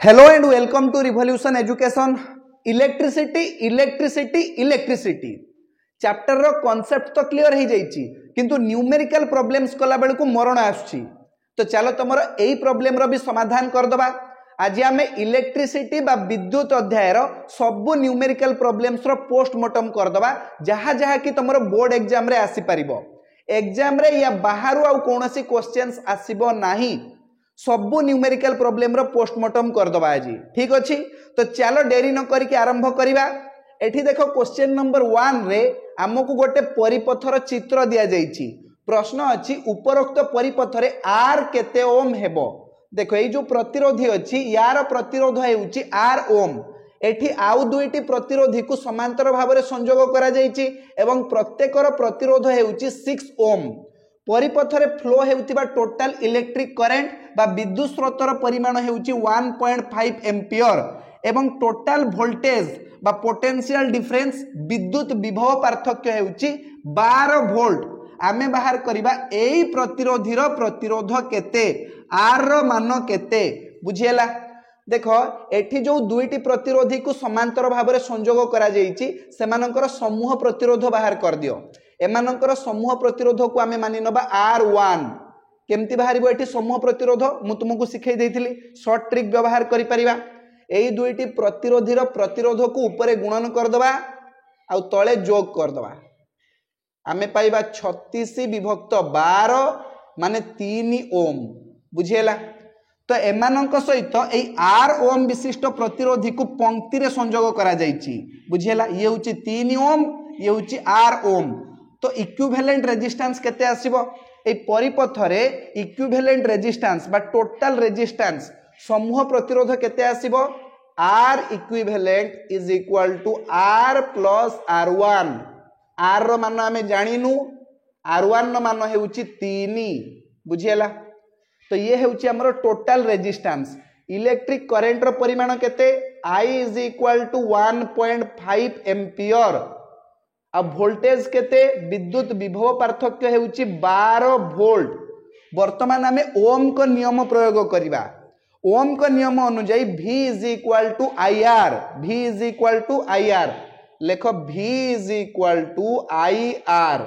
Hello and welcome to revolution education. Electricity electricity electricity chapter रो concept तो clear हो जाइए किंतु न्यूमेरिकल प्रॉब्लम्स कला बेल को मरण आसुची। तो चलो तुम यही प्रॉब्लम रो भी समाधान करदबा। आज आम इलेक्ट्रिसिटी बा विद्युत अध्याय सबू न्यूमेरिकल प्रॉब्लम्स रो पोस्टमार्टम करदबा जहाँ जहाँ कि तुम बोर्ड एग्जाम रे आसी परिबो। एग्जाम रे या बाहरु आ कोनोसी क्वेश्चंस आसीबो नाही, सबू न्यूमेरिकल प्रॉब्लम रो पोस्टमार्टम करदबा आज। ठीक अच्छी, तो चलो डेरी न करके आरंभ करिबा। एठी देखो क्वेश्चन नंबर 1 रे आमको गोटे परिपथर चित्र दिया जाइछि। प्रश्न अछि उपरोक्त परिपथरे आर केते ओम हेबो। देखो ये जो प्रतिरोधी अछि यार प्रतिरोध हेउछि आर ओम। एठी आउ दुईटी प्रतिरोधी को समांतर भाव में संयोग करा जाइछि एवं प्रत्येकर प्रतिरोध हेउछि 6 ओम। परिपथरे फ्लो हेउतिबा टोटल इलेक्ट्रिक करंट बा विद्युत स्रोतर परिमाण हेउछि 1.5 एम्पियर एवं टोटल वोल्टेज बा पोटेंशियल डिफरेंस विद्युत विभव पार्थक्य हेउछि 12 वोल्ट। आमे बाहर करिबा एई प्रतिरोधी रो प्रतिरोध केते, आर रो मान केते, बुझियला। देखो एठी जो दुईटी प्रतिरोधी को समांतर भाव में संयोग करा जाइछि सेमानकर समूह प्रतिरोध बाहर कर दियो। एमानकर समूह प्रतिरोध को आमे मानि नबा R1। केमती बाहरिबो एठी समूह प्रतिरोध मु तुमको सिखाई देइथिली, शॉर्ट ट्रिक व्यवहार करि परिबा। एई दुईटी प्रतिरोधी रो प्रतिरोध को ऊपर गुणन कर दबा आ तळे जोग कर दबा। आमे पाइबा 36 विभक्त 12 माने 3 ओम, बुझियला। तो एमानक सहित एई आर ओम विशिष्ट प्रतिरोधी को पंक्ति रे संयोग करा जाइछि, बुझियला। ये होछि 3 ओम, ये होछि आर ओम। तो इक्विवेलेंट रेजिस्टेंस केते आसीबो ए परिपथरे? इक्विवेलेंट रेजिस्टेंस बा टोटल रेजिस्टेंस समूह प्रतिरोध केते आसीबो? R equivalent is equal to R plus R1। R रो मान आमे जानिनु, R1 रो मान हेउछि 3, बुझियला। तो ये हेउछि हमरो टोटल रेजिस्टेंस। इलेक्ट्रिक करंट रो परिमाण केते? I is equal to 1.5 ampere. अब वोल्टेज केते? विद्युत विभव पार्थक्य हेउछि 12 वोल्ट। वर्तमान आमे ओम को नियम प्रयोग करिबा। ओम को नियम अनुसार V is equal to IR। V is equal to IR लेखो, V is equal to IR।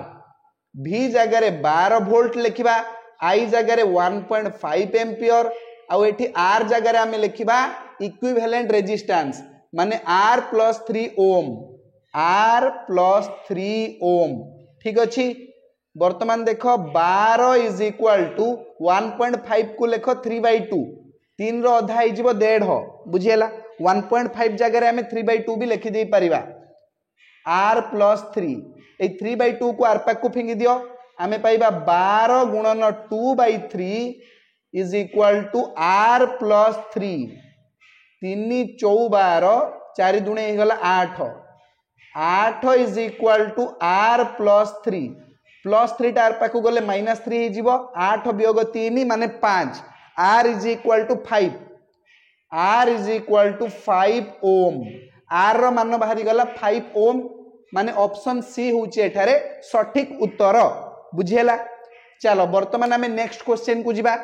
V जगह रे 12 वोल्ट लिखिबा, I जगह रे 1.5 एम्पियर आ एठी R जगह रे आमे लिखिबा इक्विवेलेंट रेजिस्टेंस माने R प्लस 3 ओम। R प्लस 3 ओम, ठीक अच्छी। वर्तमान देखो 12 इज इक्वल टू 1.5 को लेखो 3/2, 3 रो अधा ही जीवो 1.5, बुझियला। 1.5 जगह हमें 3/2 भी लिखि दे परिबा। R प्लस 3 ए 3/2 को आर पाक को फिंगी दियो, आमे पाइबा 12 गुणन 2/3 is equal to R plus 3। 3 4 4 दुणे ही गला 8। 8 is equal to R plus 3। Plus 3 टार पाक गले -3 ही जीवो, 8 वियोग 3 माने 5। R is equal to 5। R is equal to 5 ohm. R रो मान बाहरी गला 5 ओम माने ऑप्शन सी होची एठारे सठिक उत्तर, बुझियला। चलो वर्तमान आमे नेक्स्ट क्वेश्चन को जिबा।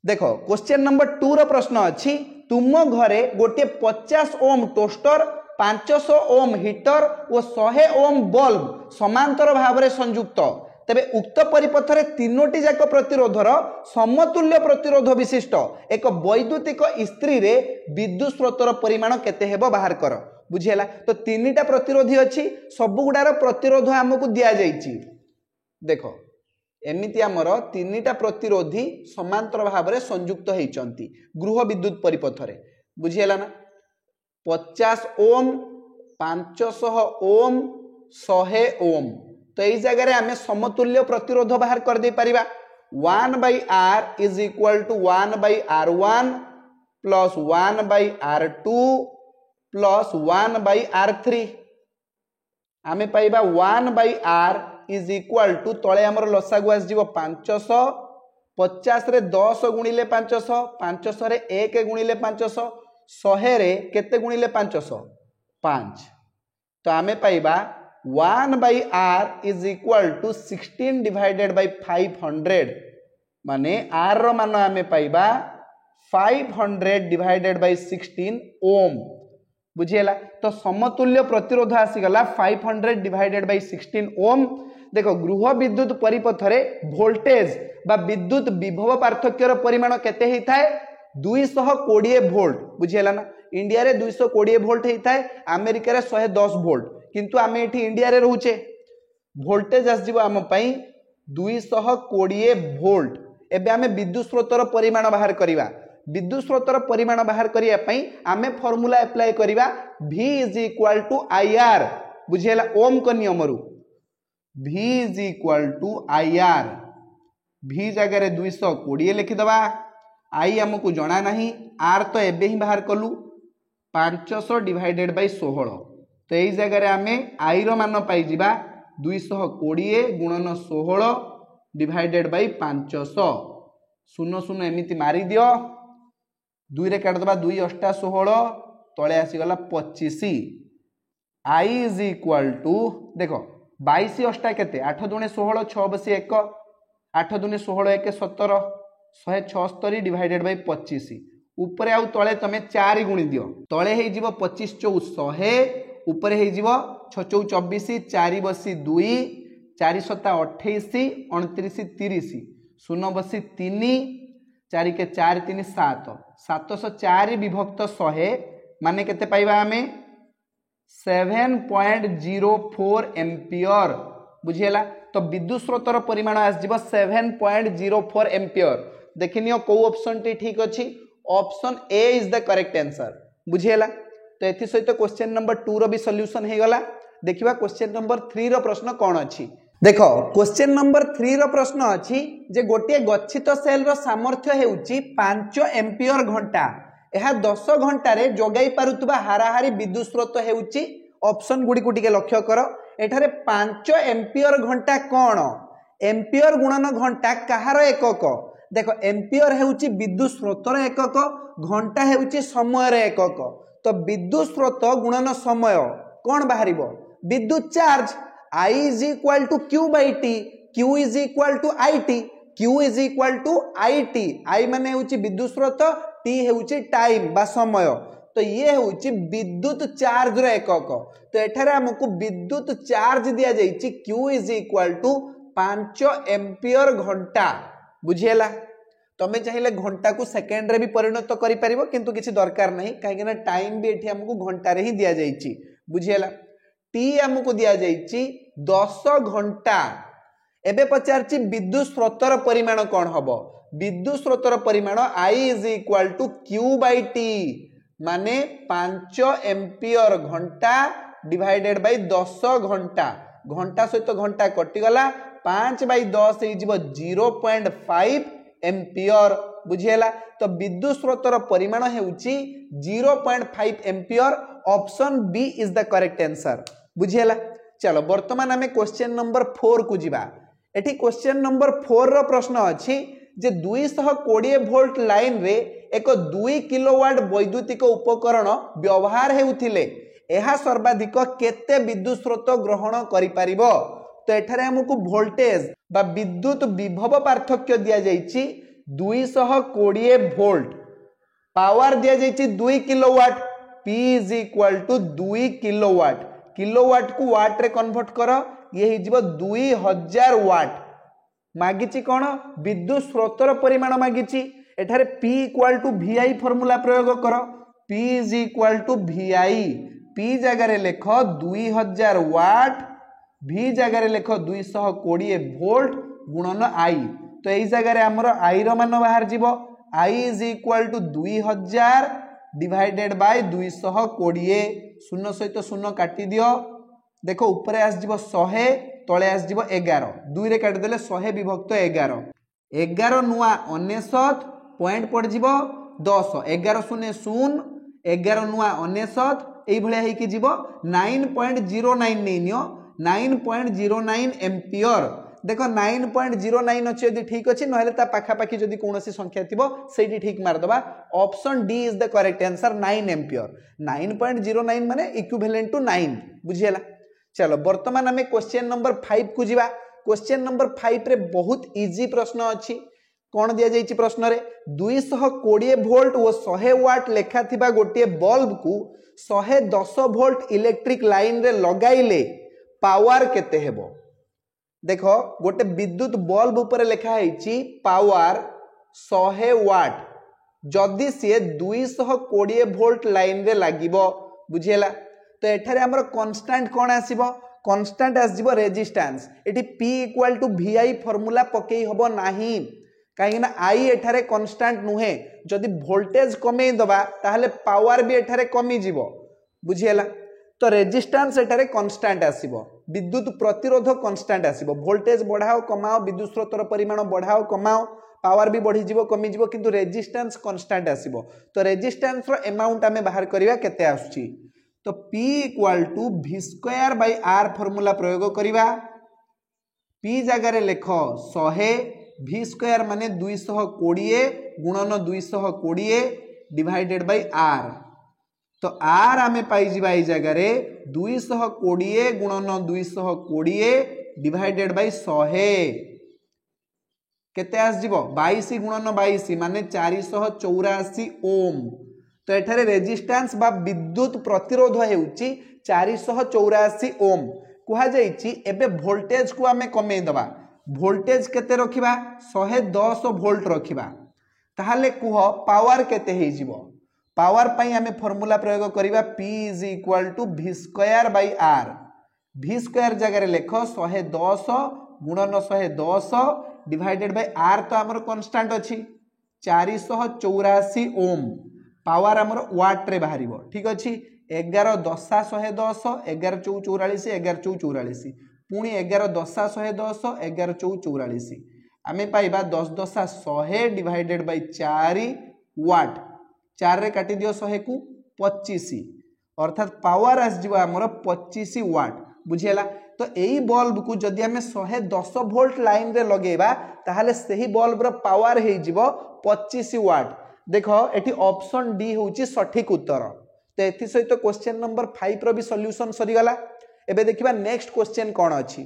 देखो क्वेश्चन नंबर 2 रो प्रश्न अछि, तुम घरे गोटे 50 ओम टोस्टर, 500 ओम हीटर और 100 ओम बल्ब समांतर भाव में संयुक्त, तेबे उक्त परिपथरे तीनोटी जाक प्रतिरोधर समतुल्य प्रतिरोध विशिष्ट एक वैद्युतिक इस्त्री रे विद्युत स्रोतर परिमाण केते हेबो बाहर कर, बुझियला। तो तीनटा प्रतिरोधी अछि, सब गुडार प्रतिरोध हमकु दिया जाइछि। देखो एमिति हमर तीनटा प्रतिरोधी समांतर भाव में संयुक्त होइचंती गृह विद्युत परिपथरे, बुझियला ना। 50 ओम, 500 ओम, 100 ओम। तो यही जगह आमे समतुल्य प्रतिरोध बाहर कर दे परिबा। 1/R is equal to 1/R1 plus 1/R2 plus 1/R3। आमे पाइबा 1/R इज इक्वल टू तळे हमर लसागु आस जीवो 500, 50 रे 10 गुणिले 500, 500 रे 1 गुणिले 500, 100 रे केते गुणिले 500? 5। तो आमे पाइबा 1/R is equal to 16 divided by 500 माने R रो मान आमे पाइबा 500 डिवाइडेड बाय 16 ओम बुझीला। तो समतुल्य प्रतिरोध आसीगला 500 डिवाइडेड बाय 16 ओम। देखो गृह विद्युत परिपथ रे वोल्टेज बा विद्युत विभव पार्थक्यर परिमाण केते हेइथाय 220 वोल्ट बुझीला ना। इंडिया रे 220 वोल्ट हेइथाय, अमेरिका रे 110 वोल्ट, किंतु आमे एठी इंडिया रे रहूचे वोल्टेज आस जीवो आम पई 220 वोल्ट। एबे आमे विद्युत स्रोतर परिमाण बाहर करिवा। विद्युत स्रोतर परिमाण बाहर करिया पई आमे फार्मूला अप्लाई करिवा V is equal to IR बुझीला ओम को नियम रु। V is equal to IR, V जगह रे 220 लिखि दबा, I हमको जणा नहीं, R तो एबे ही बाहर कलु 500 डिवाइडेड बाय 16। तो एई जगह रे आमे I रो मान पाई जिबा 220 गुणन 16 डिवाइडेड बाय 500। शून्य शून्य एमिति मारी दियो, 2 रे काट दबा 2 8 16 तळे आसी गला 25। I इज इक्वल टू देखो 22 8 केते 8 दुने 16 6 बसी 1 8 दुने 16 1 17 176 डिवाइडेड बाय 25। ऊपर आउ तळे तमे 4 गुणी दियो, तळे हे जीवो 25 4 100, ऊपर हे जीवो 6 4 24 4 बसी 2 4 7 28 29 30 शून्य बसी 3 4 के 4 3 7 704 विभक्त 100 माने केते पाइबा आमे 7.04 एम्पियर बुझिएला। तो विद्युत स्रोतर परिमाण आस जीव 7.04 एम्पियर। देखिनियो को ऑप्शन टी ठीक अछि, option A is the correct answer बुझिएला। तो एथि सहित क्वेश्चन नंबर 2 रो भी सॉल्यूशन हे गला। देखिबा क्वेश्चन नंबर 3 रो प्रश्न कोन अछि। देखो क्वेश्चन नंबर 3 रो प्रश्न अछि जे गोटे गच्छित सेल रो सामर्थ्य हेउची 5 एम्पियर घंटा, एहा 10 घंटा रे जोगाई पारुतबा हाराहारी विद्युत स्रोत हेउची ऑप्शन गुडी को टिके लक्ष्य करो। एठारे 5 एम्पियर घंटा कोन, एम्पियर गुणन घंटा कहार एकक। देखो एम्पियर हेउची विद्युत स्रोतर एकक, घंटा हेउची समय रे एकक। तो विद्युत स्रोत गुणन समय कोन बाहरिबो विद्युत charge. I is equal to Q by T, Q is equal to IT, Q is equal to IT। I माने हेउची विद्युत स्रोत, T हेउची टाइम बा समय। तो ये हेउची विद्युत चार्ज रो एकक। तो एठारे हमकु विद्युत चार्ज दिया जाईची Q is equal to 5 ampere घंटा बुझिएला। तमे चाहिले घंटा को सेकंड रे भी परिणत करि परिबो, किंतु किछि दरकार नहीं काहे ना टाइम भी एठी हमकु घंटा रे ही दिया जाईची बुझिएला। टी हमको दिया जाईची 10 घंटा। एबे पचारची विद्युत स्रोतर परिमाण कोन हबो, विद्युत स्रोतर परिमाण I is equal to Q by T माने 5 एम्पियर घंटा डिवाइडेड बाय 10 घंटा। घंटा सहित घंटा कटि गला 5 बाय 10 हे जीवो 0.5 एम्पियर बुझिएला। तो विद्युत स्रोतर परिमाण हेउची 0.5 ampere. Option B is the correct answer बुझिएला। चलो वर्तमान आमे क्वेश्चन नंबर 4 को जिबा। एठी क्वेश्चन नंबर 4 रो प्रश्न अछि जे 220 वोल्ट लाइन रे एक 2 किलोवाट वैद्युतिक उपकरण व्यवहार हेउथिले, एहा सर्वाधिक केते विद्युत स्रोत ग्रहण करि परिबो। तो एठारे हमकु वोल्टेज बा विद्युत विभव पार्थक्य दिया जाईची 220 वोल्ट, पावर दिया जाईची 2 kilowatt, P is equal to 2 kilowatt. Kilowatt को वाट रे कन्वर्ट करो, ये ही जीवो 2000 वाट। मागिची कोन विद्युत स्रोतर परिमाण मागिची। एठारे P equal to VI formula प्रयोग करो, P is equal to VI। P जगह रे लेखो 2000 वाट, V जगह रे लेखो 220 वोल्ट गुणन I। तो एई जगह रे हमरो I रो मान बाहर जीवो, I is equal to 2000 divided by 220। शून्य सहित शून्य काटी दियो, देखो ऊपर आस जीवो 100 तळे आस जीवो 11, 2 रे काटी देले 100 विभक्त 11 11 नुआ 99 पॉइंट पड़ जीवो 10 11 शून्य शून्य 11 नुआ 99 एई भले हेकी जीवो 9.09 नै नियो 9.09 एम्पियर। देखो 9.09 अच्छे यदि ठीक अच्छी नहले ता पाखा पाखी जदि कोनोसी संख्या थिबो सेठी ठीक मार दबा। Option D is the correct answer 9 ampere. 9.09 माने इक्विवेलेंट टू 9 बुझिएला। चलो वर्तमान हमें क्वेश्चन नंबर 5 को जिबा। क्वेश्चन नंबर 5 रे बहुत इजी प्रश्न अछि। कौन दिया जाइछि प्रश्न रे 220 वोल्ट और 100 वाट लेखा थिबा गोटे बल्ब को 110 वोल्ट इलेक्ट्रिक लाइन रे लगाइले पावर केते हेबो देखो गोटे विद्युत बल्ब ऊपर लिखा है पावर 100 वाट जदि सी 220 वोल्ट लाइन रे लागिबो बुझिएला तो एठारे हमर कांस्टेंट कोन आसीबो कांस्टेंट आसीबो रेजिस्टेंस एठी P = VI फार्मूला पकेई हबो नाही कहीं ना I एठारे कांस्टेंट नुहे जदि वोल्टेज कमे दबा ताहले पावर भी एठारे कमी जीवो बुझिएला तो रेजिस्टेंस एठारे कांस्टेंट आसीबो विद्युत प्रतिरोध कांस्टेंट आसीबो वोल्टेज बढ़ाओ कमाओ विद्युत स्रोतर परिमाण बढ़ाओ कमाओ पावर भी बढ़ी जीवो कमी जीवो किंतु रेजिस्टेंस कांस्टेंट आसीबो तो रेजिस्टेंस रो अमाउंट हमें बाहर करिवा केते आछी तो P = V²/R फार्मूला प्रयोग करिवा P जगह रे लेखो 100 V² माने 220 गुणन 220 डिवाइडेड बाय R तो R आमे पाई जिबा ई जगह रे 220 गुणन 220 डिवाइडेड बाय 100 केते आस जिवो 22 गुणन 22 माने 484 ओम तो एठारे रेजिस्टेंस बा विद्युत प्रतिरोध हेउची 484 ओम कुहा जाईची एबे वोल्टेज को आमे कमे दबा वोल्टेज केते रखिबा 110 वोल्ट रखिबा ताहाले कुह पावर केते हे जिवो पावर पई हमें फार्मूला प्रयोग करिबा P = V²/R V² जगह रे लेखो 110 गुणन 110 डिवाइडेड बाय R तो हमर कांस्टेंट अछि 484 ओम पावर हमर वाट रे बाहरिबो ठीक अछि 11 10 110 11 4 44 11 4 44 पुणी 11 10 110 11 4 44 आमे पाइबा 10 10 100 डिवाइडेड बाय 4 वाट 4 रे काटी दियो 100 को 25 अर्थात पावर आस जिवो हमर 25 वाट बुझियला तो एई बल्ब को जदि हमें 110 वोल्ट लाइन रे लगेबा ताहाले सही बल्ब रो पावर हे जिवो 25 वाट देखो एठी ऑप्शन डी होउची सठिक उत्तर तो एथि सहित क्वेश्चन नंबर 5 रो भी सॉल्यूशन सरी गला एबे देखिबा नेक्स्ट क्वेश्चन कोन अछि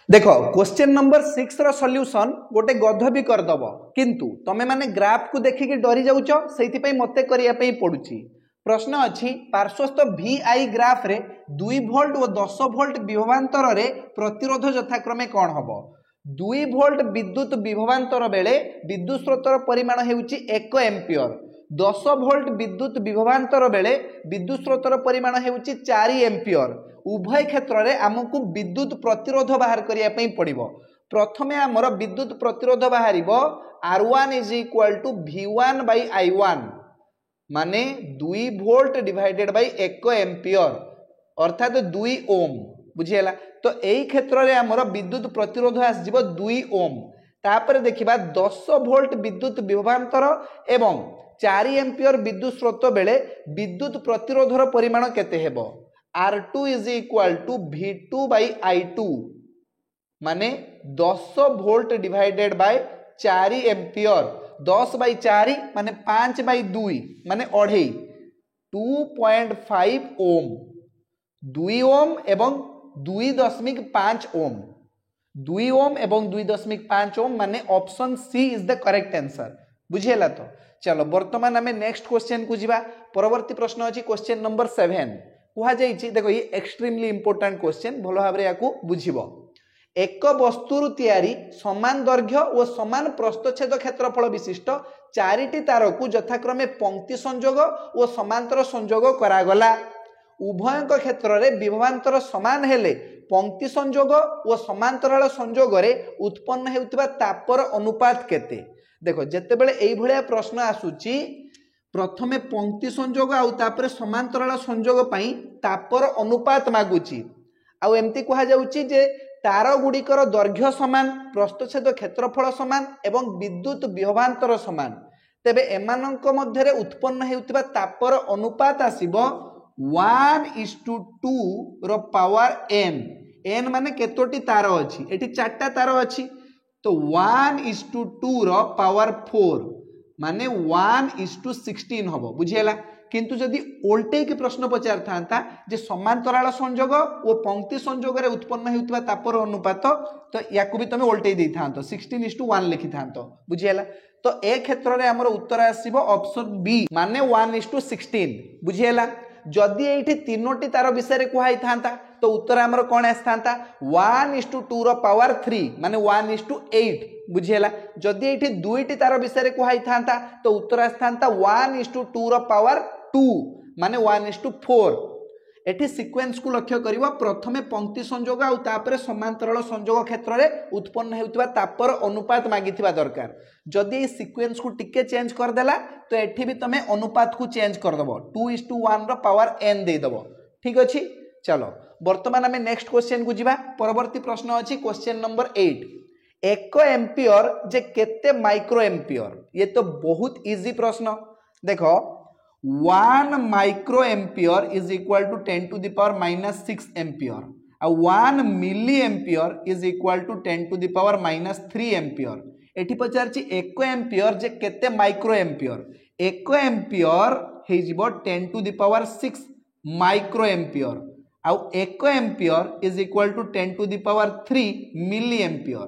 देखो क्वेश्चन नंबर 6 रो सॉल्यूशन गोटे गध भी कर दबो किंतु तमे माने ग्राफ को देखि कि डरी जाउचो सेति पई मते करिया पई पडुची प्रश्न अछि पार्श्वस्थ VI ग्राफ रे 2 वोल्ट और 10 वोल्ट विभवांतर रे प्रतिरोध यथाक्रमे कोन हबो 2 वोल्ट विद्युत विभवांतर बेले विद्युत स्रोतर परिमाण हेउची 1 एम्पियर 10 वोल्ट विद्युत विभवांतर बेले विद्युत स्रोतर परिमाण हेउची 4 एम्पियर उभय क्षेत्र रे हमकु विद्युत प्रतिरोध बाहर करिया पई पड़िबो प्रथमे हमर विद्युत प्रतिरोध बाहरिबो R1 = V1/I1 माने 2 वोल्ट डिवाइडेड बाय 1 एम्पियर अर्थात 2 ओम बुझियला तो एई क्षेत्र रे हमर विद्युत प्रतिरोध आस जिवो 2 ओम तापर देखिबा 10 वोल्ट विद्युत विभवांतर एवं 4 एम्पियर विद्युत स्रोत बेले विद्युत प्रतिरोधर परिमाण केते हेबो R2 = V2/I2 माने 10 वोल्ट डिवाइडेड बाय 4 एम्पियर 10/4 माने 5/2 माने 2.5 2.5 ओम 2 ओम एवं 2.5 ओम 2 ओम एवं 2.5 ओम माने option C is the correct answer बुझियला तो चलो वर्तमान हमें नेक्स्ट क्वेश्चन को जीवा परवर्ती प्रश्न अछि क्वेश्चन नंबर 7 कुहा जाईछि देखो ये एक्सट्रीमली इंपोर्टेंट क्वेश्चन भलो भाबरे याकू बुझिबो एक वस्तुरु तैयारी समान दैर्घ्य और समान प्रस्थच्छेद क्षेत्रफल विशिष्ट 4टी तार को यथाक्रमे पंक्ति संयोग और समांतर संयोग करागला उभयक क्षेत्र रे विभवांतर समान हेले पंक्ति संयोग और समांतराल संयोग रे उत्पन्न हेउतिबा तापर अनुपात केते देखो जेते बेले एई भलिया प्रश्न आसुची प्रथमे पंक्ति संयोग आउ तापर समांतराल संयोग पई तापर अनुपात मागुची आउ एमती कहा जाउची जे तार गुड़िकर दैर्घ्य समान प्रस्थच्छेद क्षेत्रफल समान एवं विद्युत विभवांतर समान तेबे एमानंक मध्यरे उत्पन्न हेउतिबा तापर अनुपात आसीबो 1:2 रो पावर n n माने केतोटी तार अछि एठी 4टा तार अछि तो 1:2 रो पावर 4 माने 1:16 हबो बुझियला किंतु जदि ओल्टे की प्रश्न पचार था जे समांतराल संजोग और पंक्ति संजोग रे उत्पन्न होता तापर अनुपात तो या भी तुम ओल्टे दे था 16:1 लिखि था बुझीगला। तो ए क्षेत्र में आमर उत्तर आसब ऑप्शन बी माने 1:16 बुझीगला। जदि ये तीनोटी तार विषय कहुई था तो उत्तर आमर कौन आसा 1:2 रो पावर 3 माने 1:8 बुझीगला। जदि ये दुईटी तार विषय कहुई था तो उत्तर आसा 1:2 रो पावर 2 माने 1:4। एठी सीक्वेंस को लक्ष्य करिवा प्रथमे पंक्ति संजोग आउ तापरे समांतराल संजोग क्षेत्र में उत्पन्न हेउतबा तापर अनुपात मागिथिबा दरकार। जदि ये सीक्वेंस को टिके चेंज कर देला तो एठी भी तमे अनुपात को चेंज कर दबो 2:1 रो पावर n दे दबो। ठीक अछि चलो वर्तमान आमे नेक्स्ट क्वेश्चन को जिबा। परवर्ती प्रश्न अछि क्वेश्चन नंबर 8 1 एम्पियर जे केते माइक्रो एम्पियर। ये तो बहुत इजी प्रश्न देखो 1 micro ampere is equal to 10 to the power -6 ampere और 1 milli ampere is equal to 10 to the power -3 ampere. एठी पचारछि 1 एम्पियर जे केते माइक्रो एम्पियर 1 एम्पियर हे जिवो 10 to the power 6 micro ampere आउ 1 ampere is equal to 10 to the power 3 milli ampere.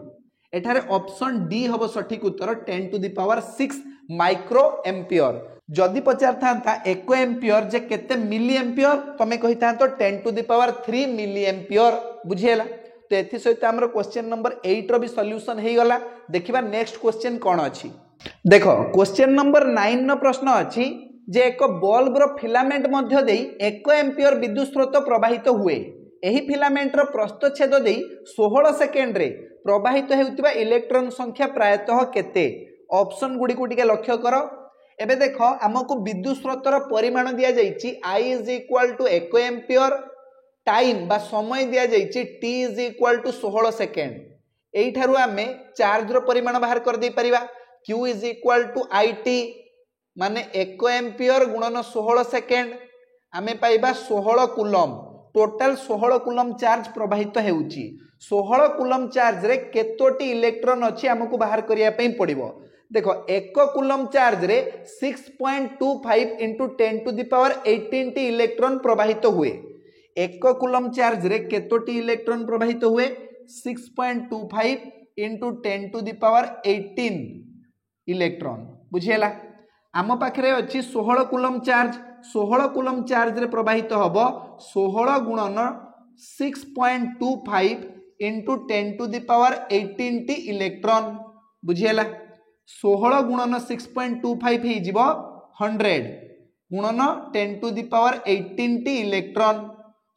एठारे option D हबो सठिक उत्तर 10 to the power 6 micro ampere. जदि पचार था 1 एम्पियर जे केते मिली एम्पियर तमे कहि था तो 10 to the power 3 milli ampere बुझीला। तो एथि सहित हमर क्वेश्चन नंबर 8 रो भी सॉल्यूशन हे गला। देखिबा नेक्स्ट क्वेश्चन कोन अछि देखो क्वेश्चन नंबर 9 नो प्रश्न अछि जे एक बल्ब रो फिलामेंट मध्य देई 1 एम्पियर विद्युत स्रोत प्रवाहित हुए। एही फिलामेंट रो प्रस्थच्छेद देई 16 सेकेंड रे प्रवाहित हेउतिबा इलेक्ट्रॉन संख्या प्रायतः केते। ऑप्शन गुडी को टिके लक्ष्य करो। एबे देखो हमको विद्युत स्रोतर परिमाण दिया जाइछि I is equal to 1 ampere time बा समय दिया जाइछि T is equal to 16 second. एई ठारु आमे चार्ज रो परिमाण बाहर कर दे परिबा Q is equal to IT माने 1 एम्पियर गुणन 16 सेकेंड आमे पाइबा 16 कूलम। टोटल 16 कूलम चार्ज प्रवाहित हेउछि। 16 कूलम चार्ज रे केतोटी इलेक्ट्रॉन अछि हमको बाहर करिया पई पड़िबो। देखो 1 कूलम चार्ज रे 6.25 into 10 to the power 18 टी इलेक्ट्रॉन प्रवाहित हुए। 1 कूलम चार्ज रे केतोटी इलेक्ट्रॉन प्रवाहित हुए 6.25 into 10 to the power 18 electron बुझियला। आम पाखरे अछि 16 कूलम चार्ज 16 कूलम चार्ज रे प्रवाहित हबो 16 गुणन 6.25 into 10 to the power 18 टी इलेक्ट्रॉन बुझियला। 16 गुणन 6.25 ही जीवो 100 गुणन 10 to the power 18 टी इलेक्ट्रॉन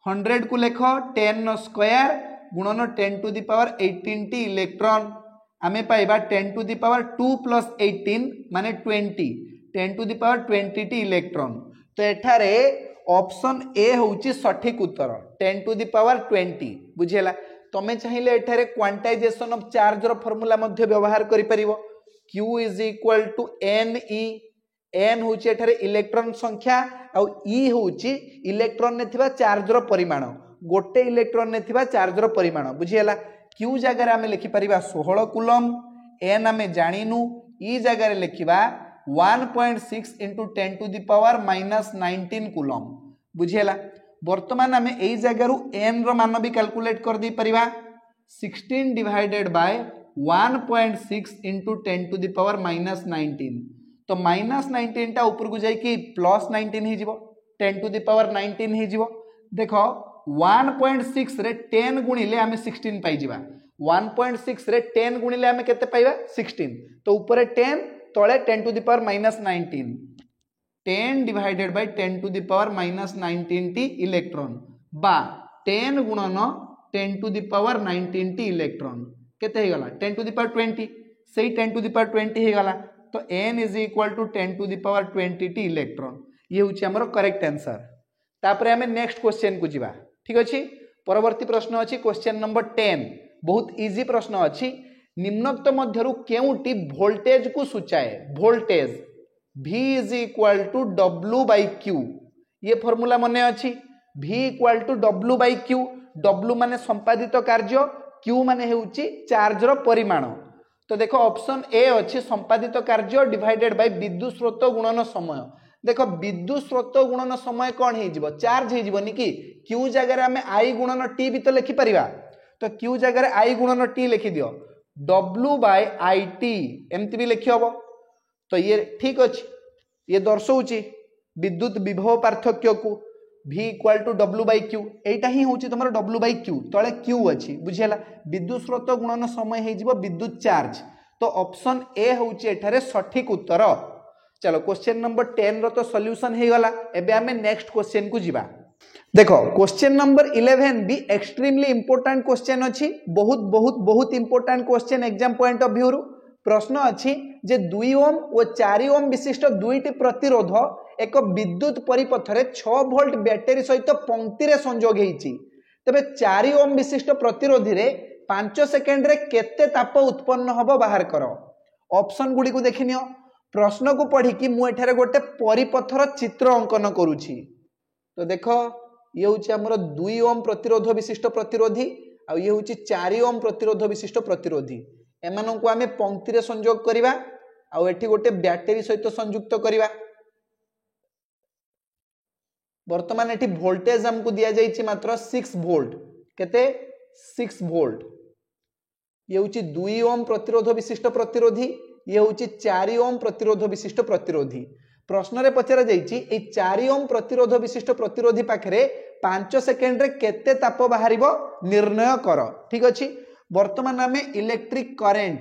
100 को लेखो 10 नो स्क्वायर गुणन 10 to the power 18 टी इलेक्ट्रॉन आमे पाइबा 10 to the power 2 plus 18 माने 20 10 to the power 20 T electron. तो एठारे ऑप्शन ए होउची सठिक उत्तर 10 to the power 20 बुझियला। तमे चाहिले एठारे क्वांटाइजेशन ऑफ चार्ज रो फार्मूला मध्ये व्यवहार करि परिबो Q is equal to NE n होउची एठारे इलेक्ट्रॉन संख्या आ E होउची इलेक्ट्रॉन ने थिबा चार्ज रो परिमाण गोटे इलेक्ट्रॉन ने थिबा चार्ज रो परिमाण बुझियला। Q जगह रे हमें लिखि परिबा 16 कूलम n हमें जानिनु E जगह रे लिखिबा 1.6 into 10 to the power -19 coulomb बुझियला। वर्तमान हमें एई जगह रु n रो मान भी कैलकुलेट कर दी परिबा 16 divided by 1.6 into 10 to the power -19 तो -19 टा ऊपर को जाई कि +19 ही जीवो 10 to the power 19 ही जीवो। देखो 1.6 रे 10 गुणिले हमें 16 पाई जीवा 1.6 रे 10 गुणिले हमें केते पाइबा 16 तो ऊपर 10 तळे 10 to the power -19 10 divided by 10 to the power -19 T electron बा 10 गुणन 10 to the power 19 T electron केते हे गला 10 to the power 20 सेही 10 to the power 20 हे गला। तो n is equal to 10 to the power 20 T electron ये होची हमरो करेक्ट आंसर। तापरे हमें नेक्स्ट क्वेश्चन को जिबा ठीक अछि। परवर्ती प्रश्न अछि क्वेश्चन नंबर 10 बहुत इजी प्रश्न अछि। निम्नोक्त मध्यरु केउटी वोल्टेज को सूचाए voltage V is equal to W by Q ये फार्मूला मने अछि V equal to W by Q W माने संपादित कार्य Q माने हेउची चार्ज रो परिमाण। तो देखो ऑप्शन ए अछि संपादित कार्य डिवाइडेड बाय विद्युत स्रोत गुणन समय देख विद्युत स्रोत गुणन समय कौन हो चार्ज होनी कि क्यू जगह आम आई गुणन टी भी तो लिखिपर तो क्यू जगह आई गुणन टी लिखि दियो W/IT एमती भी लिखि हम तो ये ठीक अच्छे ये दर्शाऊँच विद्युत विभव पार्थक्य को V = W/Q एटा ही हूँ तुम W/Q तले Q अच्छी बुझीगला विद्युत स्रोत गुणन समय हो विद्युत चार्ज तो ऑप्शन ए हूँ एठारे सठिक उत्तर। चलो क्वेश्चन नंबर 10 रो तो सॉल्यूशन हो गला एबे हमें नेक्स्ट क्वेश्चन को जिबा देखो क्वेश्चन नंबर 11 भी एक्सट्रीमली इंपोर्टेंट क्वेश्चन अच्छी बहुत बहुत बहुत important question exam point of view प्रश्न अच्छी जे 2 ओम और 4 ओम विशिष्ट दुईटी प्रतिरोध एक विद्युत परिपथ रे 6 वोल्ट बैटरी सहित पंक्ति रे संजोग होईची तबे 4 ओम विशिष्ट प्रतिरोधी रे 5 सेकेंड रे केते ताप उत्पन्न हबो बाहर करो ऑप्शन गुडी को देखिनियो प्रश्न को पढ़ी कि मु एठारे गोटे परिपथर चित्र अंकन करूची तो देखो ये हूँ आमर 2 ओम प्रतिरोध विशिष्ट प्रतिरोधी आ ये हूँ 4 ओम प्रतिरोध विशिष्ट प्रतिरोधी एमान को आम पंक्ति रे संजोग करवा आठी गोटे बैटेरी सहित संयुक्त करवा वर्तमान एटी वोल्टेज हमको दिया जाइए मात्र 6 वोल्ट केते 6 वोल्ट ये हूँ 2 ओम प्रतिरोध विशिष्ट प्रतिरोधी ये हूँ 4 ओम प्रतिरोध विशिष्ट प्रतिरोधी प्रश्न रे पचरा जाइए 4 ओम प्रतिरोध विशिष्ट प्रतिरोधी पाखरे 5 सेकेंड रे केते ताप बाहरिबो निर्णय कर ठीक अच्छी वर्तमान आम इलेक्ट्रिक करेंट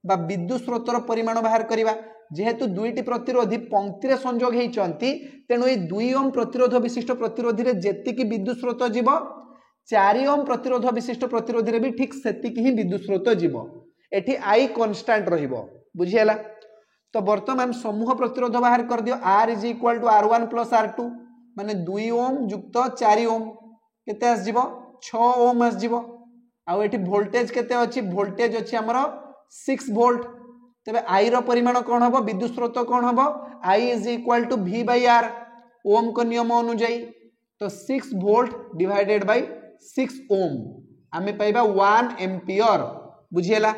बा विद्युत स्रोतर परिमाण बाहर करवा जेहेतु दुईटी प्रतिरोधी पंक्ति रे संजोग होती तेणु ये 2 ओम प्रतिरोध विशिष्ट प्रतिरोधी रे जेतिकी विद्युत स्रोत जीव 4 ओम प्रतिरोध विशिष्ट प्रतिरोधी रे भी ठीक सेतिकी ही विद्युत स्रोत जीव एठी आई कांस्टेंट रहिबो बुझियला तो वर्तमान समूह प्रतिरोध बाहर कर दियो R = R1 + R2 माने 2 ओम युक्त 4 ओम केते आस जीवो 6 ओम आस जीवो आ एठी वोल्टेज केते अछि वोल्टेज अछि हमर 6 वोल्ट तबे I रो परिमाण कोन हबो विद्युत स्रोत कोन हबो I = V/R ओम को नियम अनुसार तो 6 वोल्ट डिवाइडेड बाय 6 ओम आमे पाइबा 1 एम्पियर बुझियला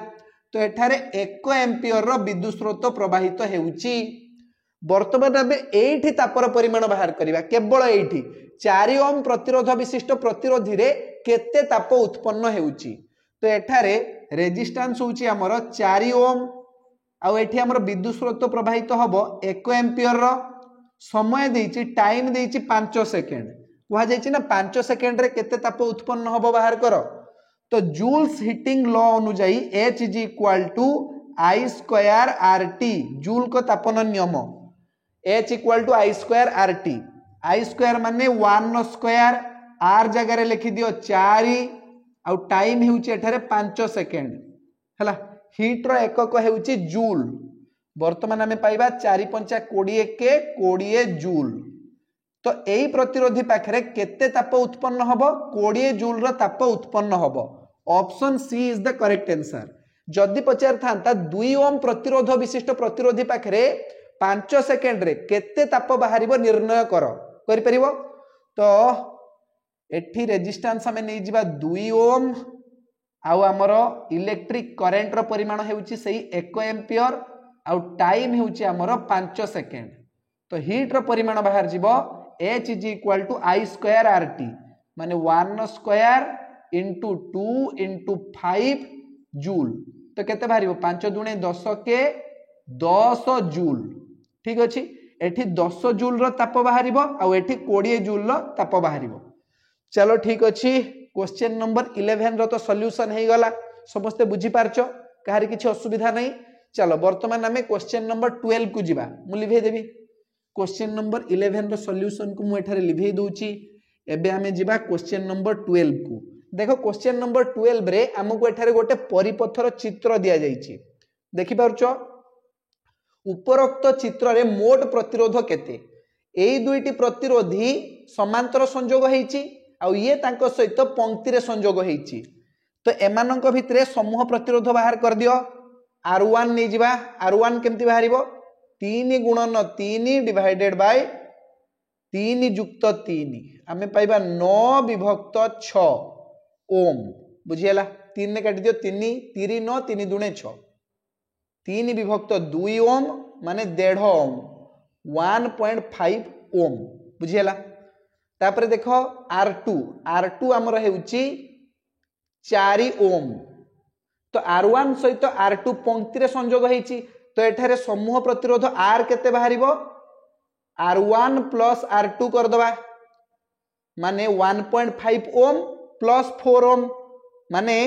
तो एठारे 1 एम्पियर रो विद्युत स्रोत प्रवाहित हेउची वर्तमान आमे एठी तापर परिमाण बाहर करिवा केवल एठी 4 ओम प्रतिरोध विशिष्ट प्रतिरोधी रे केते ताप उत्पन्न हेउची तो एठारे रेजिस्टेंस होउची हमर 4 ओम आ एठी हमर विद्युत स्रोत प्रवाहित हबो 1 एम्पियर रो समय देइची टाइम देइची 5 सेकेंड कुहा जाइची ना 5 सेकेंड रे केते ताप उत्पन्न हबो बाहर करो तो जूल्स हीटिंग लॉ अनुसार H = I² RT जूल को तापन नियम H = I² RT I² माने 1² R जगह लिखि दियो 4 आ टाइम हेउची एठारे 5 सेकेंड हला हीट रो एकक हेउची जूल वर्तमान आमे पाइबा 4 × 5 = 20 के 20 जूल तो एई प्रतिरोधी पाखरे केते ताप उत्पन्न हबो 20 जूल रो ताप उत्पन्न हबो option C is the correct answer जदि पचार था 2 ओम प्रतिरोध विशिष्ट प्रतिरोधी पाखरे 5 सेकेंड रे केते ताप बाहरिबो निर्णय कर परिबो तो एठी रेजिस्टेंस हमें नहीं जिबा 2 ओम आउ हमर इलेक्ट्रिक करंट रो परिमाण हेउची सही 1 एम्पियर आउ टाइम हेउची हमर 5 सेकेंड तो हीट रो परिमाण बाहर जिवो H = I² RT माने 1² × 2 × 5 जूल तो केते बाहरिबो 5 × 10 के 10 जूल ठीक अछि एठी 10 जूल रो ताप बाहरिबो आ एठी 20 जूल रो ताप बाहरिबो चलो ठीक अछि क्वेश्चन नंबर 11 रो तो सॉल्यूशन हे गला समस्त बुझी पारछो कहारी किछि असुविधा नहीं चलो वर्तमान हमें क्वेश्चन नंबर 12 को जिबा मु लिभे देबी क्वेश्चन नंबर 11 रो सॉल्यूशन को मु एठारे लिभे दोउची एबे हमें जिबा क्वेश्चन नंबर 12 को देखो क्वेश्चन नंबर 12 रे हमको एठारे गोटे परिपथर चित्र दिया जाइछि देखि पारछो उपरोक्त चित्र रे मोट प्रतिरोध केते एई दुईटी प्रतिरोधी समांतर संयोग हेइछि आ ये तांको सहित पंक्ति रे संयोग हेइछि तो एमानंक भितरे समूह प्रतिरोध बाहर कर दियो R1 नै जिबा R1 केमति बाहरिबो 3 × 3 डिवाइडेड बाय 3 + 3 आमे पाइबा 9/6 ओम बुझियला 3 ने काटि दियो 3 3 9 3 × 2 = 6 3/2 ओम माने 1.5 ओम 1.5 ओम बुझीला। तापर देख R2 आमर हेउची 4 ओम। तो R1 सहित R2 पंक्ति रे संयोग होईची तो एठारे समूह प्रतिरोध R केते बाहरिबो R1 प्लस R2 कर दबा माने 1.5 ओम प्लस 4 ओम माने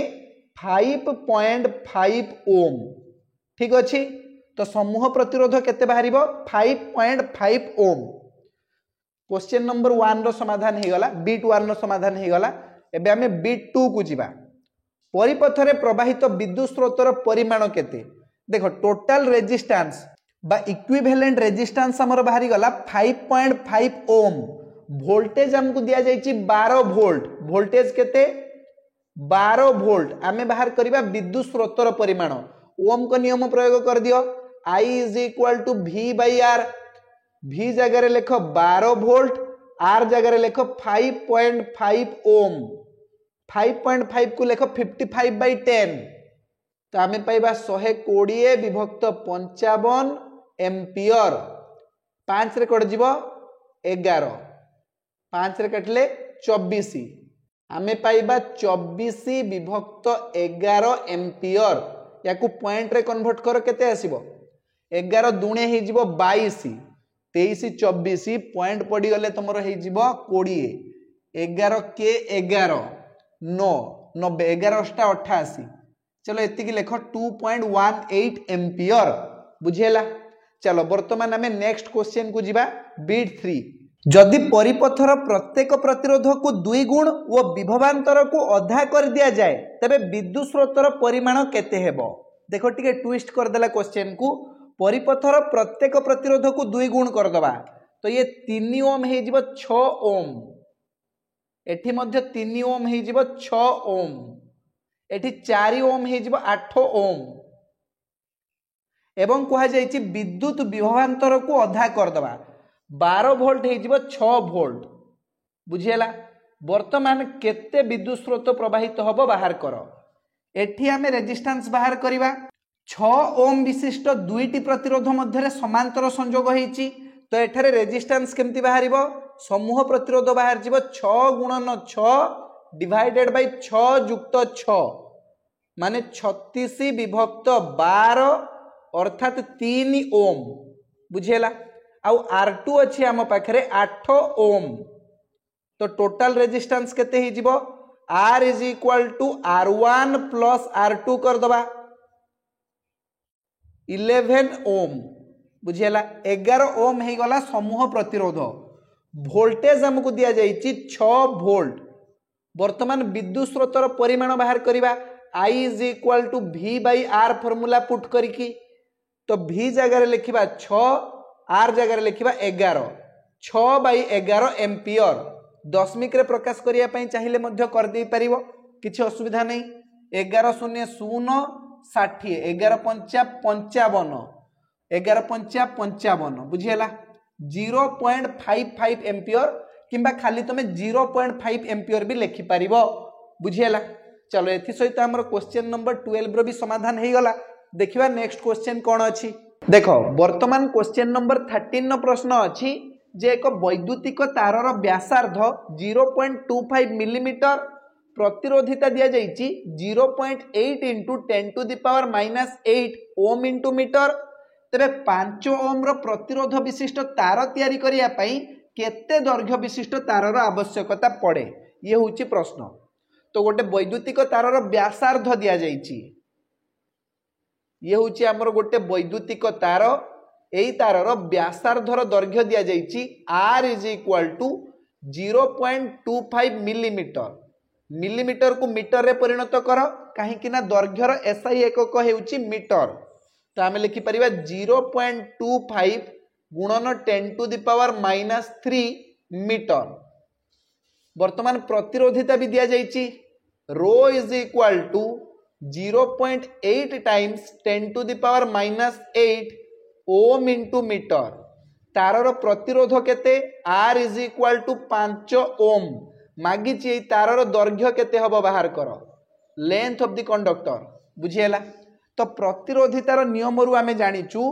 5.5 ओम। ठीक अछि तो समूह प्रतिरोध केते बाहरिबो 5.5 ओम। क्वेश्चन नंबर 1 रो समाधान हे गला बिट 1 रो समाधान हे गला। एबे हमें बिट 2 को जिबा। परिपथ रे प्रवाहित विद्युत स्रोतर परिमाण केते देखो टोटल रेजिस्टेंस बा इक्विवेलेंट रेजिस्टेंस हमर बाहरी गला 5.5 ओम। वोल्टेज हमको दिया जायछि 12 वोल्ट। वोल्टेज केते 12 वोल्ट। आमे बाहर करिबा विद्युत स्रोतर परिमाण। ओम को नियम प्रयोग कर दियो I = V/R। V जगह रे लिखो 12 वोल्ट R जगह रे लिखो 5.5 ओम। 5.5 को लिखो 55/10 तो आमे पाइबा 120 विभक्त 55 एम्पियर। 5 रे कट जीवो 11 5 रे कटले 24 आमे पाइबा 24 विभक्त 11 एम्पियर। याकू पॉइंट रे कन्वर्ट करो केते आसीबो 11 दुणे हे जीवो 22 23 24 पॉइंट पड़ी गले तमरो हे जीवो 20 11 के 11 9 90 11 88। चलो एतिकी लेखो 2.18 एम्पियर बुझेला। चलो वर्तमान आमे नेक्स्ट क्वेश्चन को जिबा बिट 3। जदि परिपथर प्रत्येक प्रतिरोध को 2 गुण व विभवांतर को अधा कर दिया जाए तबे विद्युत स्रोतर परिमाण केते हेबो। देखो टिके ट्विस्ट कर देला क्वेश्चन को। परिपथर प्रत्येक प्रतिरोध को 2 गुण कर दबा तो ये 3 ओम हे जिवो 6 ओम। एठी मध्य 3 ओम हे जिवो 6 ओम। एठी 4 ओम हे जिवो 8 ओम। एवं कहा जायछि विद्युत विभवांतर को अधा कर दबा 12 वोल्ट हे जिवो 6 वोल्ट बुझियला। वर्तमान केते विद्युत स्रोत प्रवाहित होबो बाहर करो। एठी हमें रेजिस्टेंस बाहर करिबा 6 ओम विशिष्ट दुईटी प्रतिरोध मध्य समांतर संयोग होईची तो एठारे रेजिस्टेंस केमती बाहरिबो समूह प्रतिरोध बाहर जीवो 6 गुणन 6 डिवाइडेड बाय 6 युक्त 6 माने 36 विभक्त 12 अर्थात 3 ओम बुझेला। आउ R2 अछि हम पाखरे 8 ओम तो टोटल रेजिस्टेंस केते ही जीवो R = R1 प्लस R2 कर दबा 11 ओम बुझेला। 11 ओम हे गला समूह प्रतिरोध। वोल्टेज हमको दिया जायछि 6 वोल्ट। वर्तमान विद्युत स्रोतर परिमाण बाहर करिबा I = V/R फार्मूला पुट करिकी तो V जगह रे लिखिबा 6 R जगह रे लिखिबा 11 6/11 एम्पियर। दशमिक रे प्रकाश करिया पई चाहिए मध्य कर दे परिबो किछि असुविधा नहीं। 11 0 0 60 11 5 55 11 5 55 बुझियला। 0.55 एम्पियर किंबा खाली तमे 0.5 एम्पियर भी लिखि परिबो बुझियला। चलो एथि सहित हमर क्वेश्चन नंबर 12 रो भी समाधान हे गला। देखिबा नेक्स्ट क्वेश्चन कोन अछि। देखो वर्तमान क्वेश्चन नंबर 13 नो प्रश्न अछि जे एक वैद्युतिक तारर व्यासार्ध 0.25 मिलीमीटर प्रतिरोधिता दिया जायछि 0.8 × 10⁻⁻8 ओम * मीटर। तबे 5 ओम रो प्रतिरोध विशिष्ट तार तयारी करिया पई केते दैर्घ्य विशिष्ट तारर आवश्यकता पड़े ये होछि प्रश्न। तो गोटे वैद्युतिक तारर व्यासार्ध दिया जायछि ये होछि हमर गोटे वैद्युतिक तार। एई तारर व्यासार्धर दैर्घ्य दिया जायछि R = 0.25 मिलीमीटर। मिलीमीटर को मीटर रे परिणत कर कहीं कि ना दैर्घ्यर SI एकक हेउछि मीटर। तो आमे लिखि परिबा 0.25 गुणन 10⁻³ मीटर। वर्तमान प्रतिरोधिता भी दिया जायछि ρ = 0.8 टाइम्स 10⁻⁸ ओम * मीटर। तारर प्रतिरोध केते R = 5 ओम। मागिछि तारर दैर्घ्य केते हबो बाहर करो लेंथ ऑफ द कंडक्टर बुझियला। तो प्रतिरोधितार नियम रु आमे जानिचु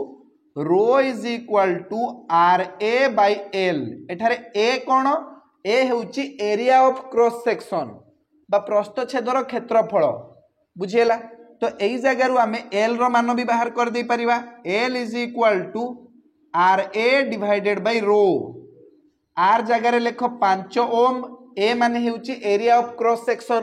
rho is equal to R A by L. एठारे ए कौन ए होउची एरिया ऑफ क्रॉस सेक्शन बा प्रस्थछेदर क्षेत्रफल बुझीला। तो यही जगह आम एल रो मान भी बाहर कर दे परिबा। L is equal to R A divided by rho. R जगह लेख 5 ओम ए माने होउची एरिया ऑफ क्रॉस सेक्शन।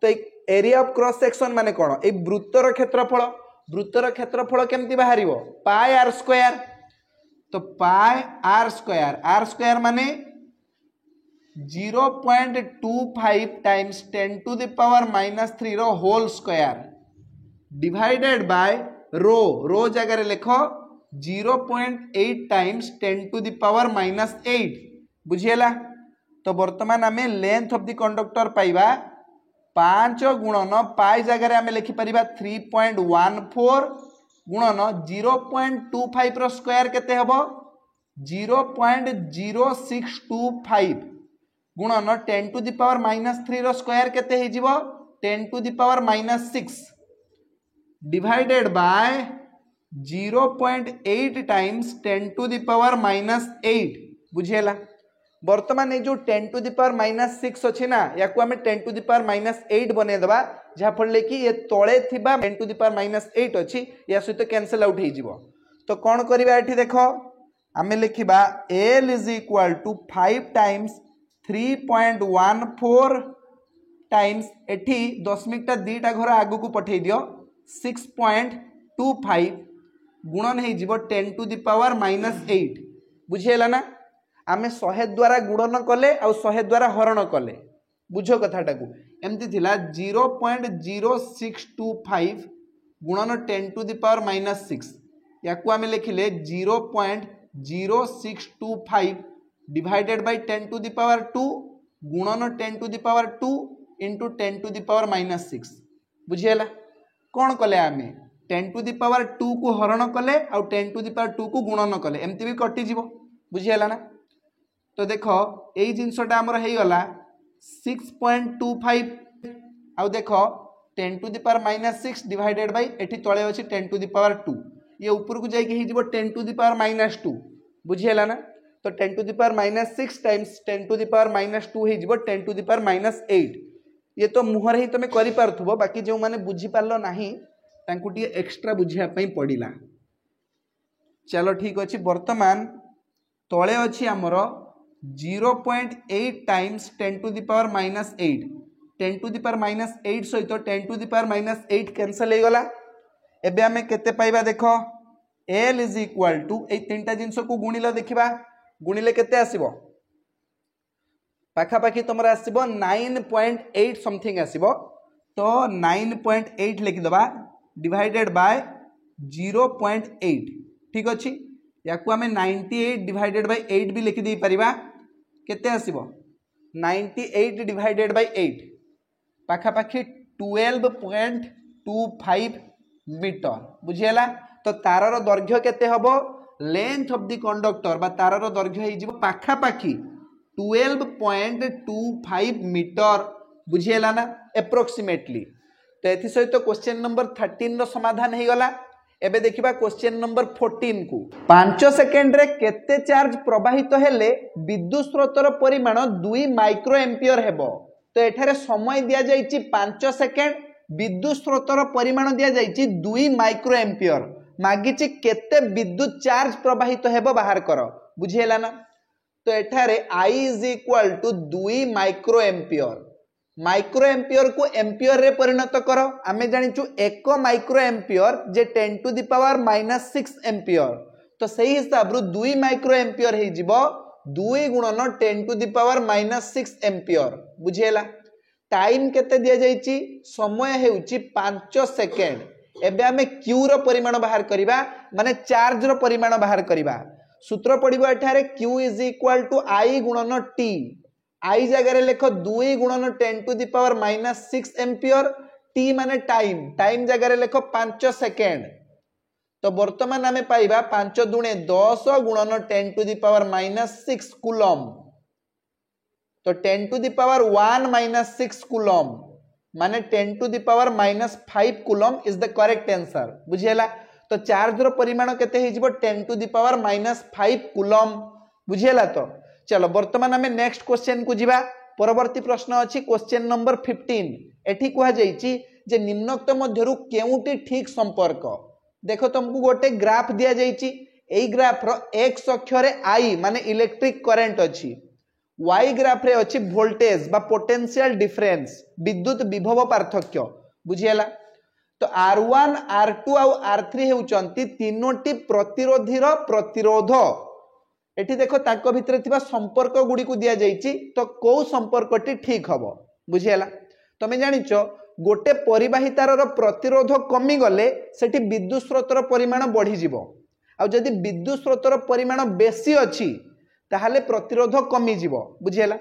तो एरिया ऑफ क्रॉस सेक्शन माने कौन ए वृत्तर क्षेत्रफल। वृत्तर क्षेत्रफल केमती बाहर पाई आर स्क्वायर। तो पाई आर स्क्वायर माने 0.25 times 10 to the power -3 rho whole square divided by rho जगह लेख 0.8 टाइम्स 10 टू द पावर -8 बुझीला। तो वर्तमान आम लेंथ ऑफ द कंडक्टर पाइबा 5 गुणन पाई जगह आम लिखिपर 3.14 गुणन 0.25 रो स्क्वायर केते हबो 0.0625 गुणन 10 टू द पावर -3 रो स्क्वायर केते हे जिवो 10 to the power -6 divided by 0.8 times 10 to the power -8 बुझेला। वर्तमान ये जो 10 टू द पावर -6 अच्छी ना या आम 10 टू द पावर -8 बनईदेवा जहाँफल कि ये तले थिबा 10 टू द पावर -8 अच्छी या सहित कैंसल आउट हो। तो कौन करवा ये देख आम लिखा L is equal to 5 times 3.14 times एठी 10 2टा घर आगू को पठे दियो 6.25 गुणन हो 10 टू द पावर -8 बुझीला ना। आम 100 द्वारा गुणन कले आ 100 द्वारा हरण कले बुझ कथाटा को एमती थिला 0.0625 गुणन 10 टू द पावर -6 या आम लिखिले 0.0625 divided by 10 to the power 2 गुणन 10 to the power 2 into 10 to the power -6 बुझीला। कौन कले आम 10 टू द पावर 2 को हरण कले आ 10 टू द पावर 2 को गुणन कले एमती भी कटिज बुझीला ना। तो देख यही जिनसटा आमर हो गला 6.25 आउ देख 10 to the power -6 divided by एठी तळे अछि 10 टू द पावर 2 ये ऊपर को जाई के हो 10 टू द पावर -2 बुझीला ना। तो 10 to the power -6 times 10 to the power -2 हो 10 टू द पावर -8 ये तो मुहर ही तुम करि पारथुबो बाकी जो माने बुझी पारलो नाही तांकु टी एक्स्ट्रा बुझिया पई पडिला। चलो ठीक अछि वर्तमान तळे अछि हमर 0.8 times 10 to the power -8 10 to the power -8 सहित 10 टू द पावर -8 कैंसल हो गला। एबे हमें केते पाइबा देख एल इज इक्वाल टू ए तीनटा जिंस को गुणिले देखिबा गुणिले केते आसीबो पाखापाखि तुम आसीबो 9.8 समथिंग आसीबो। तो 9.8 लिखि दबा डिवाइडेड बाय 0.8 ठीक अछि या को हमें 98 डिवाइडेड बाय 8 भी लिखि दे परिबा केते आसीबो 98 डिवाइडेड बाय 8 पाखापाखि 12.25 मीटर बुझीला। तो तारर दैर्घ्य केते हबो लेंथ ऑफ द कंडक्टर बा तारर दैर्घ्य हे जिवो पाखापाखि 12.25 मीटर बुझीला ना एप्रोक्सीमेटली। तो एथि सहित क्वेश्चन नंबर 13 रो समाधान हे गला। एबे देखिबा क्वेश्चन नंबर 14 को 5 सेकेंड रे केते चार्ज प्रवाहित हेले विद्युत स्रोतर परिमाण 2 माइक्रो एम्पियर हेबो। तो एठारे समय दिया जाइछि 5 सेकेंड विद्युत स्रोतर परिमाण दिया जाइछि 2 माइक्रो एम्पियर मागिछि केते विद्युत चार्ज प्रवाहित हेबो बाहर करो बुझिहेला ना। तो एठारे I is equal to 2 micro ampere को एम्पियर रे परिणत करो आमे जानिचु 1 माइक्रो एम्पियर जे 10 टू द पावर -6 एम्पियर। तो सही हिसाब रु 2 माइक्रो एम्पियर हे जिवो 2 गुणन 10 टू द पावर -6 एम्पियर बुझिहेला। टाइम केते दिया जाइछि समय हेउछि 5 सेकेंड। एबे आमे Q रो परिमाण बाहर करिबा माने चार्ज रो परिमाण बाहर करिबा सूत्र पड़िबो एठारे Q is equal to I गुणन T I जगह लिख 2 गुणन 10 to the power -6 ampere T माने टाइम जगह लिख 5 सेकेंड। तो वर्तमान आमे पाइबा 5 दुणे 10 गुणन 10 टू द पावर -6 कूलम। तो 10 टू द पावर 1 -6 कूलम माने 10 to the power -5 coulomb is the correct answer बुझिहेला। तो चार्ज रो परिमाण केते हे जिवो 10 टू द पावर -5 कूलम बुझियला। तो चलो वर्तमान आमे नेक्स्ट क्वेश्चन को जिबा। परवर्ती प्रश्न अछि क्वेश्चन नंबर 15। एठी कुहा जाईची जे निम्नोक्त मध्यरु केउटी ठीक संपर्क। देखो तुमको गोटे ग्राफ दिया जाईची, एई ग्राफ रो एक्स अक्ष रे आई माने इलेक्ट्रिक करंट अछि, वाई ग्राफ रे अछि वोल्टेज बा पोटेंशियल डिफरेंस विद्युत विभव पार्थक्य बुझियला। तो R1 R2 और R3 हेउचंती तीनोटी प्रतिरोधी रो प्रतिरोध। एठी देखो ताको भितरे थिबा संपर्क गुडी को दिया जाईची, तो को संपर्कटी ठीक हबो बुझियला। तमे जानिचो गोटे परिवाहितार रो प्रतिरोध कमी गले सेठी विद्युत स्रोतर परिमाण बढ़ी जिवो, आ जदि विद्युत स्रोतर परिमाण बेसी अछि ताहले प्रतिरोध कमी जिवो बुझियला।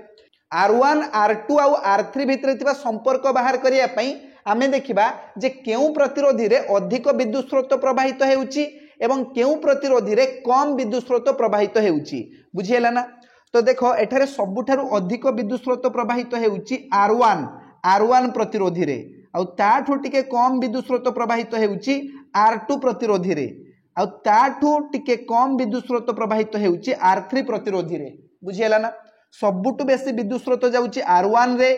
R1 R2 और R3 भितरे थिबा संपर्क बाहर करिया पई आमे देखिबा जे केउ प्रतिरोधी रे अधिक विद्युत स्रोत प्रवाहित हेउची एवं केउ प्रतिरोधी रे कम विद्युत स्रोत प्रवाहित हेउची बुझियला ना। तो देखो एठारे सबुठारु अधिक विद्युत स्रोत प्रवाहित हेउची R1 प्रतिरोधी रे, आ ताठू टिके कम विद्युत स्रोत प्रवाहित हेउची R2 प्रतिरोधी रे, आ ताठू टिके कम विद्युत स्रोत प्रवाहित हेउची R3 प्रतिरोधी रे बुझियला ना। सबुठु बेसी विद्युत स्रोत जाउची R1 रे,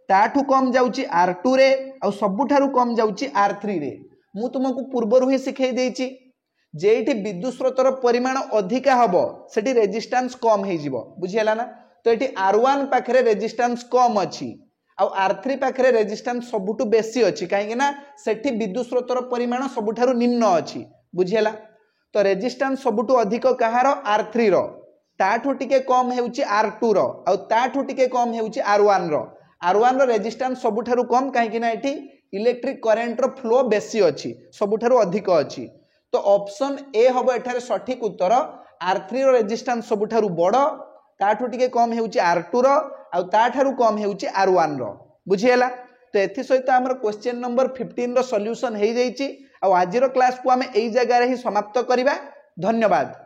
ताठू कम जाउची R2 रे, आ सबुठारु कम जाउची R3 रे। मु तुमको पूर्वरु ही सिखै देइची जेठी विद्युत स्रोतर परिमाण अधिका हबो सेठी रेजिस्टेंस कम हे जिवो बुझियला ना। तो एठी R1 पाखरे रेजिस्टेंस कम अछि आ R3 पाखरे रेजिस्टेंस सबुठु बेसी अछि, काहे ना सेठी विद्युत स्रोतर परिमाण सबुठारु निम्न अछि बुझियला। तो रेजिस्टेंस सबुठु अधिक कहारो R3 रो, ताठू टिके कम हेउची R2 रो, आ ताठू टिके कम हेउची R1 रो। R1 रो रेजिस्टेंस सबुठारु कम, काहे ना एठी इलेक्ट्रिक करंट रो फ्लो बेसी अछि, सबुठारु अधिक अछि। तो ऑप्शन ए हबो एठारे सठिक उत्तर। R3 रो रेजिस्टेंस सबुठारु बड़, ताठू टिके कम हेउची R2 रो, आ ताठारु कम हेउची R1 रो बुझियला। तो एथि सहित हमर क्वेश्चन नंबर 15 रो सॉल्यूशन हे जाईची। आ आजिरो क्लास को हमें एई जगह रे ही समाप्त करिबा। धन्यवाद।